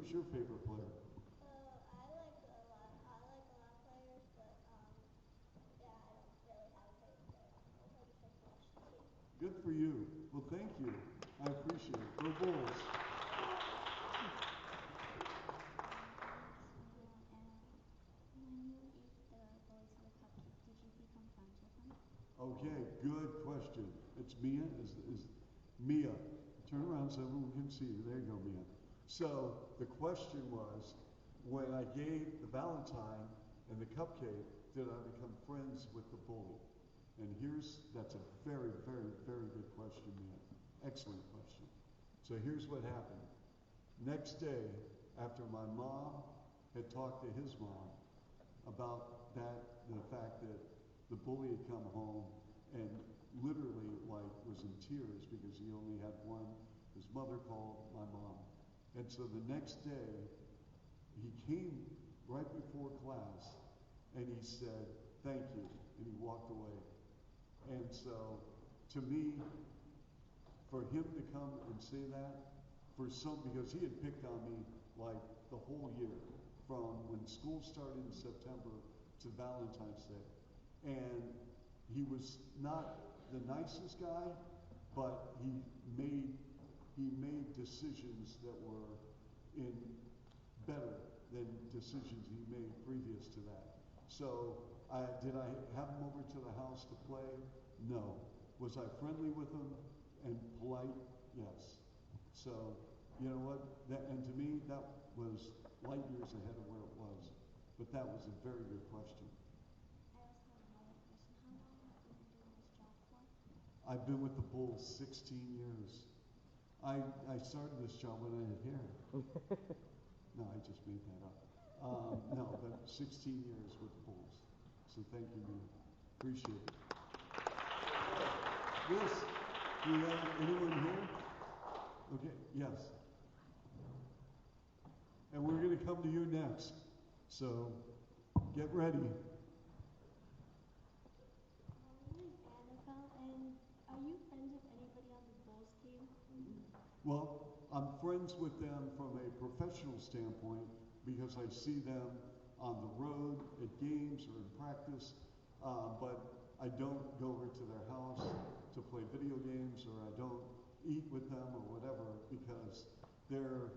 who's your favorite player? I like a lot. I like a lot of players, but yeah, I don't really have a favorite player. I just like to watch the team. Good for you. Well, thank you. I appreciate it. Go Bulls. When you ate the bully to the cupcake, did you become friends with him? Okay, good question. It's Mia. Is Mia? Turn around so everyone can see you. There you go, Mia. So the question was, when I gave the Valentine and the cupcake, did I become friends with the bully? And that's a very, very, very good question, Mia. Excellent question. So here's what happened. Next day, after my mom had talked to his mom about the fact that the bully had come home and literally was in tears because he only had one. His mother called my mom. And so the next day, he came right before class and he said, thank you, and he walked away. And so to me, for him to come and say that, because he had picked on me like the whole year, from when school started in September to Valentine's Day. And he was not the nicest guy, but he made decisions that were better than decisions he made previous to that. So did I have him over to the house to play? No. Was I friendly with him and polite? Yes. So you know what? And to me, that was light years ahead of where it was. But that was a very good question. I also have another question. How long have you been doing this job for? I've been with the Bulls 16 years. I started this job when I had hair. No, I just made that up. No, but 16 years with the Bulls. So thank you, man. Appreciate it. Yes. Do we have anyone here? Okay, yes. And we're going to come to you next. So get ready. My name is Annabelle, and are you friends with anybody on the Bulls team? Well, I'm friends with them from a professional standpoint because I see them on the road at games or in practice, but I don't go over to their house to play video games, or I don't eat with them or whatever, because they're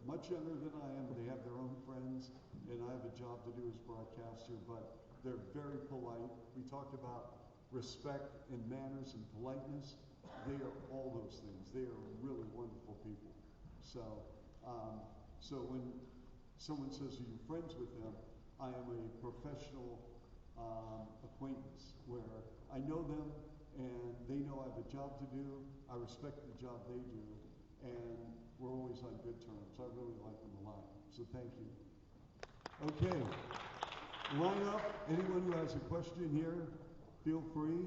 much younger than I am. They have their own friends, and I have a job to do as broadcaster, but they're very polite. We talked about respect and manners and politeness. They are all those things. They are really wonderful people. So, so when someone says, are you friends with them? I am a professional acquaintance where I know them and they know I have a job to do. I respect the job they do, and we're always on good terms. I really like them a lot. So thank you. Okay. Line up. Anyone who has a question here, feel free.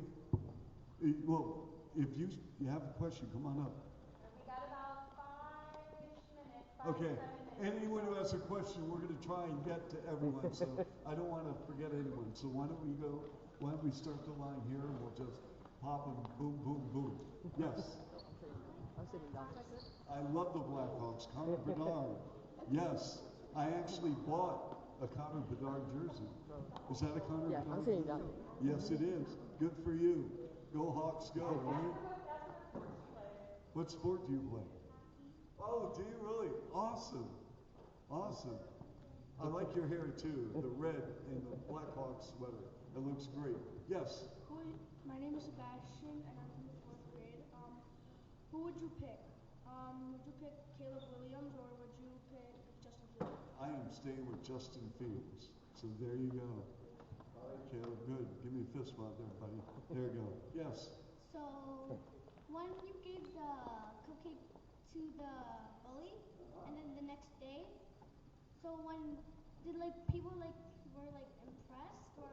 Well, if you have a question, come on up. We got about 5-ish minutes. Okay. Anyone who has a question, we're going to try and get to everyone. So I don't want to forget anyone. So why don't we start the line here and we'll just pop and boom, boom, boom. Yes. I'm sitting down. I love the Blackhawks. Connor Bedard. Yes. I actually bought a Connor Bedard jersey. Is that a Connor Bedard? Yeah, I'm sitting down. Yes, it is. Good for you. Go Hawks, go, right? What sport do you play? Oh, do you really? Awesome. Awesome. I like your hair too, the red and the Blackhawks sweater. It looks great. Yes? My name is Sebastian, and I'm in the 4th grade. Who would you pick? Would you pick Caleb Williams, or would you pick Justin Fields? I am staying with Justin Fields. So there you go. All right, Caleb, good. Give me a fist bump there, buddy. There you go. Yes? So, when you gave the cupcake to the bully, and then the next day, so did people were impressed or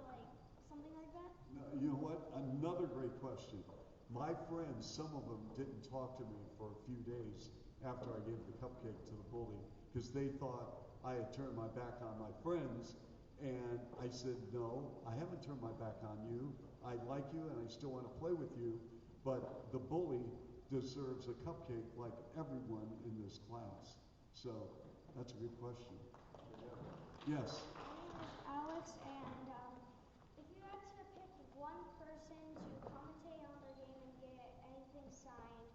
something like that? No, you know what? Another great question. My friends, some of them didn't talk to me for a few days after I gave the cupcake to the bully because they thought I had turned my back on my friends. And I said, no, I haven't turned my back on you. I like you and I still want to play with you, but the bully deserves a cupcake like everyone in this class. So that's a good question. Yes. My name is Alex, and if you had to pick one person to commentate on their game and get anything signed,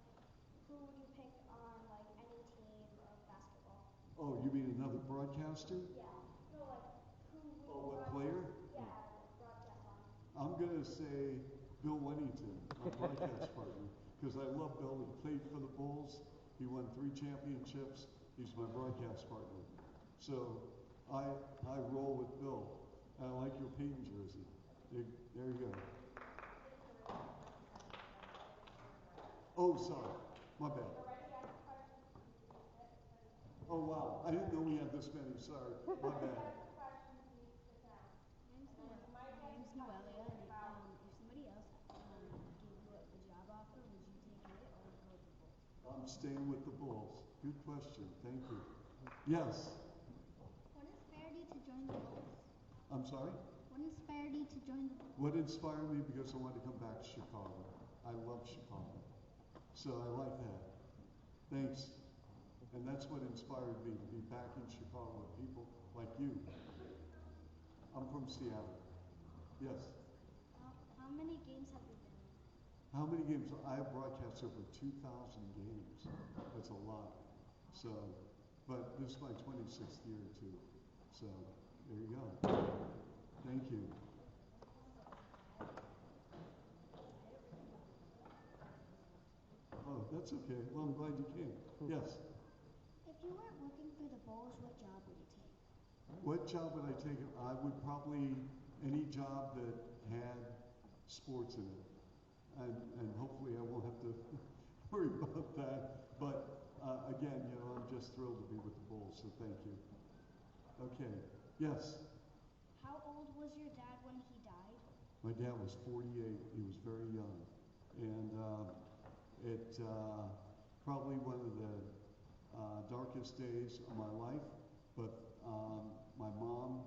who would you pick on like any team of basketball? Oh, you mean another broadcaster? Yeah. No, like who would you Oh, what broadcast? player? Yeah, like broadcast on. I'm going to say Bill Wennington, my broadcast partner, because I love Bill. He played for the Bulls. He won 3 championships. He's my broadcast partner. So I roll with Bill. And I like your Peyton jersey. There you go. Oh, sorry. My bad. Oh, wow. I didn't know we had this many. Sorry. My bad. My name's Noelia, and if somebody else gave you the job offer, would you take it or go with the Bulls? I'm staying with the Bulls. Good question. Thank you. Yes. What inspired you to join the Bulls? I'm sorry? What inspired you to join the Bulls? What inspired me because I wanted to come back to Chicago. I love Chicago. So I like that. Thanks. And that's what inspired me to be back in Chicago with people like you. I'm from Seattle. Yes. How many games have you been in? How many games? I have broadcast over 2,000 games. That's a lot. So, but this is my 26th year too. So, there you go. Thank you. Oh, that's okay. Well, I'm glad you came. Yes. If you weren't working for the Bulls, what job would you take? What job would I take? I would probably any job that had sports in it, and hopefully I won't have to worry about that. But again, I'm just thrilled to be with the Bulls. So thank you. Okay. Yes. How old was your dad when he died? My dad was 48. He was very young, and it probably one of the darkest days of my life. But my mom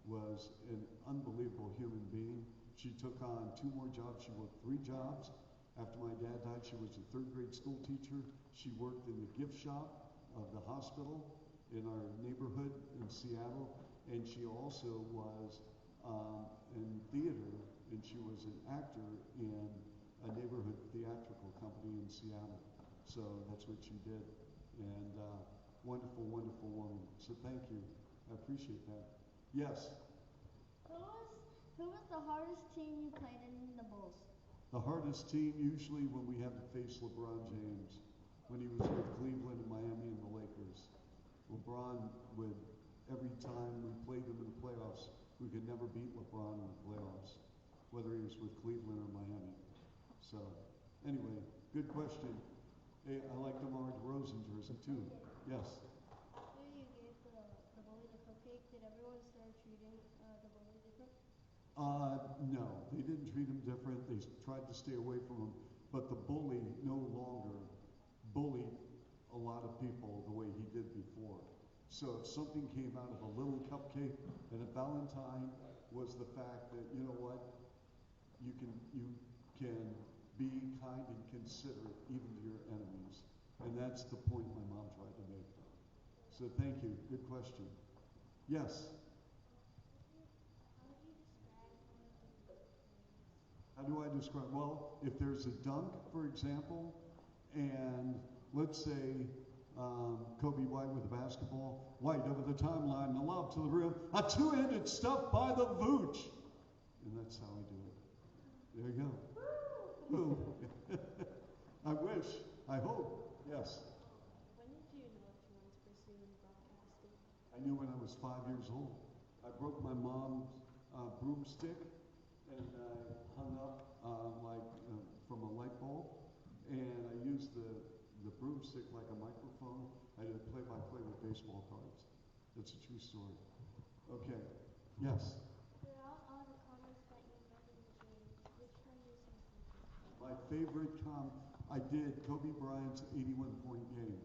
was an unbelievable human being. She took on 2 more jobs. She worked 3 jobs. After my dad died, she was a 3rd grade school teacher. She worked in the gift shop of the hospital in our neighborhood in Seattle. And she also was in theater, and she was an actor in a neighborhood theatrical company in Seattle. So that's what she did. And wonderful, wonderful woman. So thank you. I appreciate that. Yes. Who was the hardest team you played in the Bulls? The hardest team usually when we had to face LeBron James, when he was with Cleveland and Miami and the Lakers. LeBron would, every time we played him in the playoffs, we could never beat LeBron in the playoffs, whether he was with Cleveland or Miami. So, anyway, good question. Hey, I like DeMar DeRozan jersey too. Yes. After you gave the bully the cupcake, did everyone start treating the bully different? No, they didn't treat him different. They tried to stay away from him. But the bully no longer bullied a lot of people the way he did before. So if something came out of a little cupcake and a Valentine was the fact that, you know what, you can be kind and considerate even to your enemies. And that's the point my mom tried to make. So thank you. Good question. Yes? How do I describe? Well, if there's a dunk, for example, and let's say Kobe White with a basketball, White over the timeline, the lob to the rim, a 2-handed stuff by the Vooch. And that's how I do it. There you go. Woo! I wish. I hope. Yes. When did you know that you wanted to pursue broadcasting? I knew when I was 5 years old. I broke my mom's broomstick and I hung up from a light bulb, and I used the broomstick like a microphone. I did play-by-play with baseball cards. That's a true story. Okay. Yes. Throughout all the comments that you read in the games, which one is your favorite? My favorite I did Kobe Bryant's 81-point game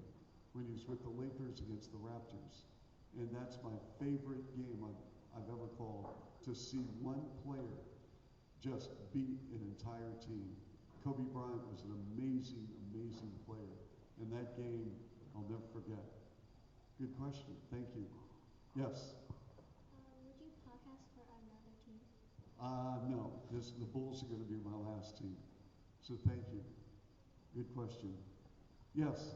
when he was with the Lakers against the Raptors. And that's my favorite game I've ever called, to see one player just beat an entire team. Kobe Bryant was an amazing, amazing player. And that game, I'll never forget. Good question. Thank you. Yes. Would you podcast for another team? No. The Bulls are going to be my last team. So thank you. Good question. Yes.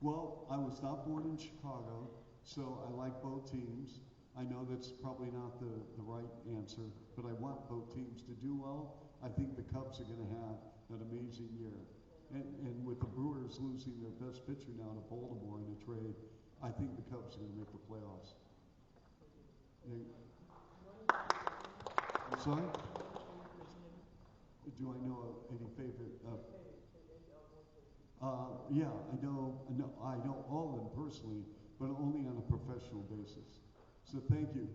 Well, I was not born in Chicago, so I like both teams. I know that's probably not the right answer, but I want both teams to do well. I think the Cubs are going to have an amazing year. And with the Brewers losing their best pitcher now to Baltimore in a trade, I think the Cubs are going to make the playoffs. I'm sorry? Do I know any favorite? Yeah, I know all of them personally, but only on a professional basis. So thank you.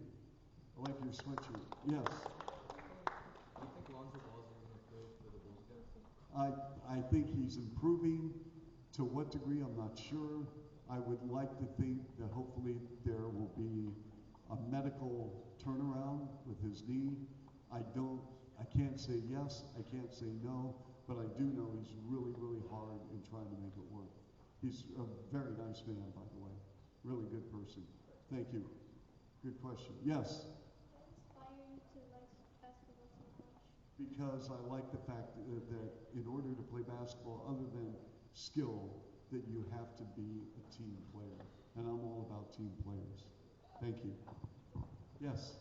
I like your sweatshirt. Yes. Do you think Lonzo Ball is going to play for the Bulls again? I think he's improving. To what degree, I'm not sure. I would like to think that hopefully there will be a medical turnaround with his knee. I can't say yes, I can't say no, but I do know he's really, really hard in trying to make it work. He's a very nice man, by the way. Really good person. Thank you. Good question. Yes? What inspired you to like basketball so much? Because I like the fact that in order to play basketball, other than skill, that you have to be a team player. And I'm all about team players. Thank you. Yes?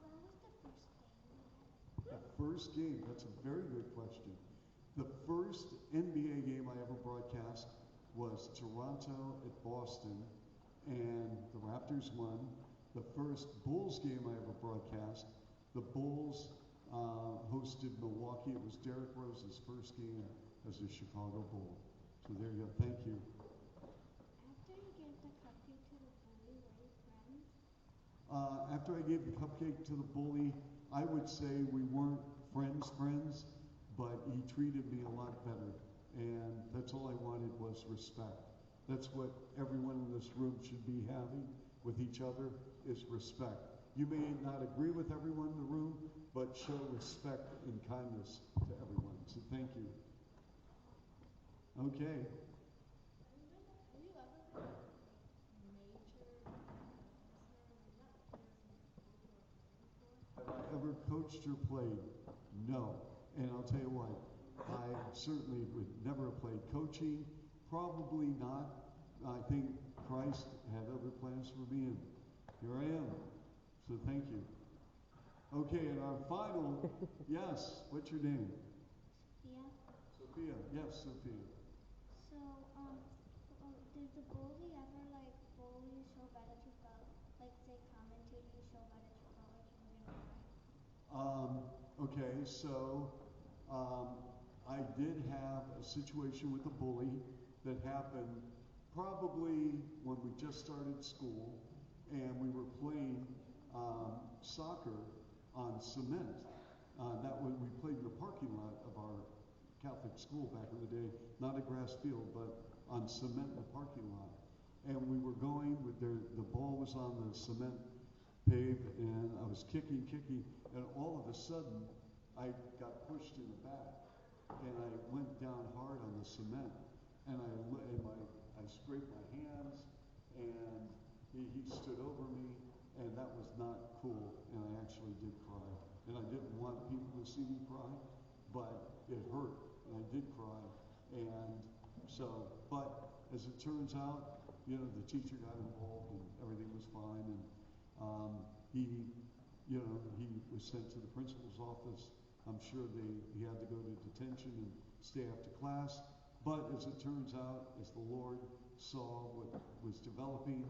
When was the first game? The first game, that's a very good question. The first NBA game I ever broadcast was Toronto at Boston, and the Raptors won. The first Bulls game I ever broadcast, the Bulls hosted Milwaukee. It was Derrick Rose's first game as a Chicago Bull. So there you go. Thank you. After you gave the cupcake to the bully, were you friends? After I gave the cupcake to the bully, I would say we weren't friends, but he treated me a lot better. And that's all I wanted was respect. That's what everyone in this room should be having with each other, is respect. You may not agree with everyone in the room, but show respect and kindness to everyone. So thank you. Okay. Have you ever been major Have I ever coached or played? No. And I'll tell you what, I certainly would never have played coaching. Probably not. I think Christ had other plans for me, and here I am. So thank you. Okay, and our final, yes, what's your name? Yeah. Sophia. Yes, Sophia. So, did the bully ever like bully you so bad that you felt like say commented you so bad that you felt like you were gonna cry? Okay, so I did have a situation with a bully that happened probably when we just started school, and we were playing soccer on cement. We played in the parking lot of our Catholic school back in the day, not a grass field, but on cement in the parking lot. And we were going with the ball was on the cement pave, and I was kicking, and all of a sudden I got pushed in the back, and I went down hard on the cement, and I scraped my hands, and he stood over me, and that was not cool, and I actually did cry. And I didn't want people to see me cry, but it hurt, and I did cry. And so, but as it turns out, the teacher got involved, and everything was fine, and he was sent to the principal's office. I'm sure he had to go to detention and stay after class. But as it turns out, as the Lord saw what was developing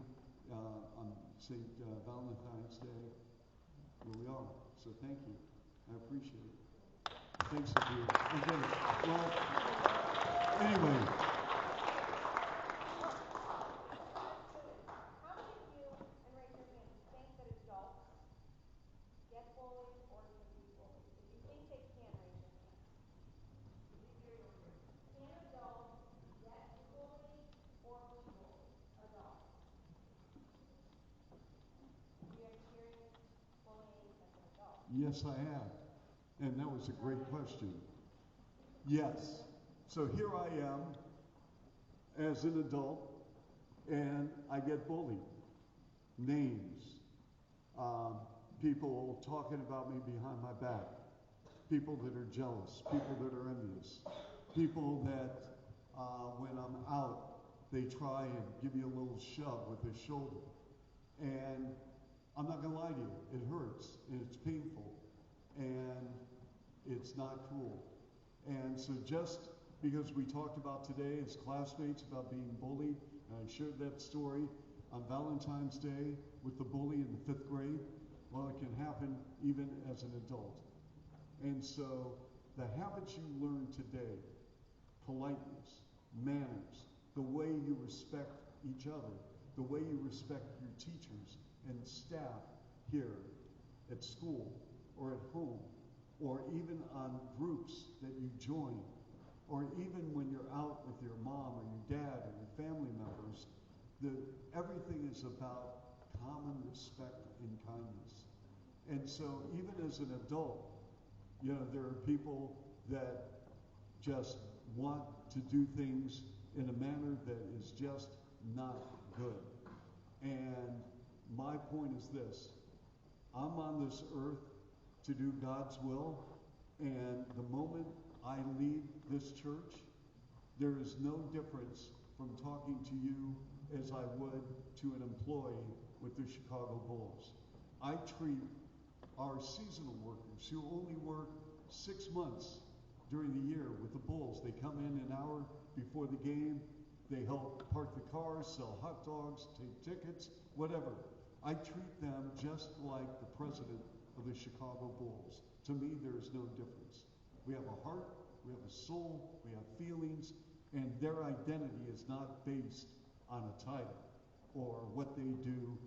on St. Valentine's Day, here we are. So thank you. I appreciate it. Thanks, Sophia. Okay. Well, anyway. How many of you, and raise your hand, think that adults get bullied or can be bullied? If you think they can, raise your hand. Can adults get bullied or be bullied? Adults. Do you experience bullying as an adult? Yes, I have. And that was a great question. Yes. So here I am as an adult and I get bullied. Names, people talking about me behind my back, people that are jealous, people that are envious, people that when I'm out, they try and give you a little shove with their shoulder. And I'm not going to lie to you, it hurts, and it's painful, and it's not cool. And so just because we talked about today as classmates about being bullied, and I shared that story on Valentine's Day with the bully in the 5th grade, well, it can happen even as an adult. And so the habits you learn today, politeness, manners, the way you respect each other, the way you respect your teachers and staff here at school or at home, or even on groups that you join, or even when you're out with your mom or your dad or your family members, everything is about common respect and kindness. And so even as an adult, there are people that just want to do things in a manner that is just not good. And my point is this: I'm on this earth to do God's will, and the moment I leave this church, there is no difference from talking to you as I would to an employee with the Chicago Bulls. I treat our seasonal workers who only work 6 months during the year with the Bulls. They come in an hour before the game. They help park the cars, sell hot dogs, take tickets, whatever. I treat them just like the president of the Chicago Bulls. To me, there is no difference. We have a heart, we have a soul, we have feelings, and their identity is not based on a title or what they do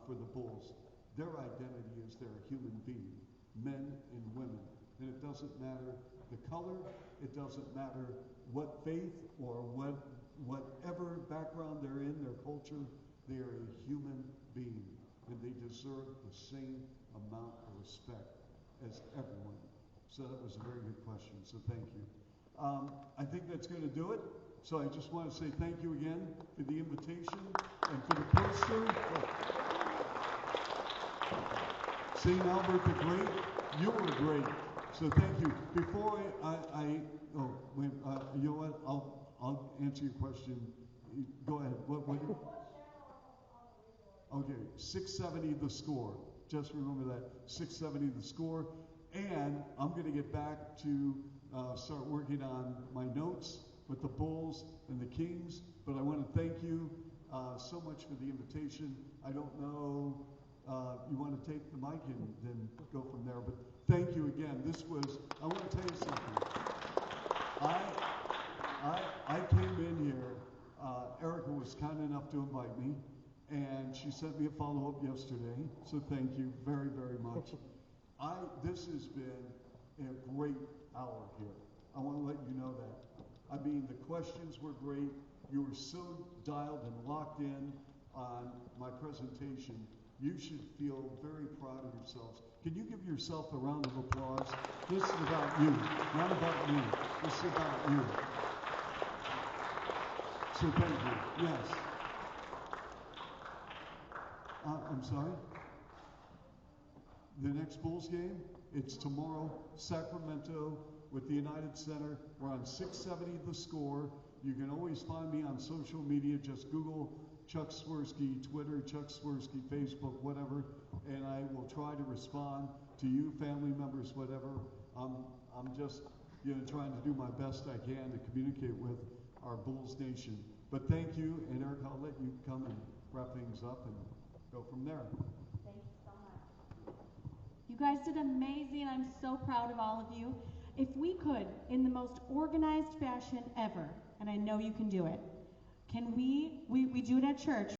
for the Bulls. Their identity is they're a human being, men and women. And it doesn't matter the color, it doesn't matter what faith or whatever background they're in, their culture, they are a human being. And they deserve the same amount of respect as everyone. So that was a very good question, so thank you. I think that's going to do it. So I just want to say thank you again for the invitation and for the poster. St. Albert the Great, you were great. So thank you. Before you know what? I'll answer your question. Go ahead. Okay, 670 the score. Just remember that, 670 the score. And I'm going to get back to start working on my notes with the Bulls and the Kings. But I want to thank you so much for the invitation. I don't know, you want to take the mic and then go from there. But thank you again. I want to tell you something. I came in here, Erica was kind enough to invite me, and she sent me a follow-up yesterday, so thank you very, very much. This has been a great hour here. I want to let you know that. I mean, the questions were great. You were so dialed and locked in on my presentation. You should feel very proud of yourselves. Can you give yourself a round of applause? This is about you, not about me. This is about you. So thank you. Yes. I'm sorry? The next Bulls game, it's tomorrow, Sacramento with the United Center. We're on 670 the score. You can always find me on social media. Just Google Chuck Swirsky, Twitter, Chuck Swirsky, Facebook, whatever, and I will try to respond to you, family members, whatever. I'm just trying to do my best I can to communicate with our Bulls Nation. But thank you, and Eric, I'll let you come and wrap things up and go from there. Thank you so much. You guys did amazing. I'm so proud of all of you. If we could, in the most organized fashion ever, and I know you can do it, can we do it at church,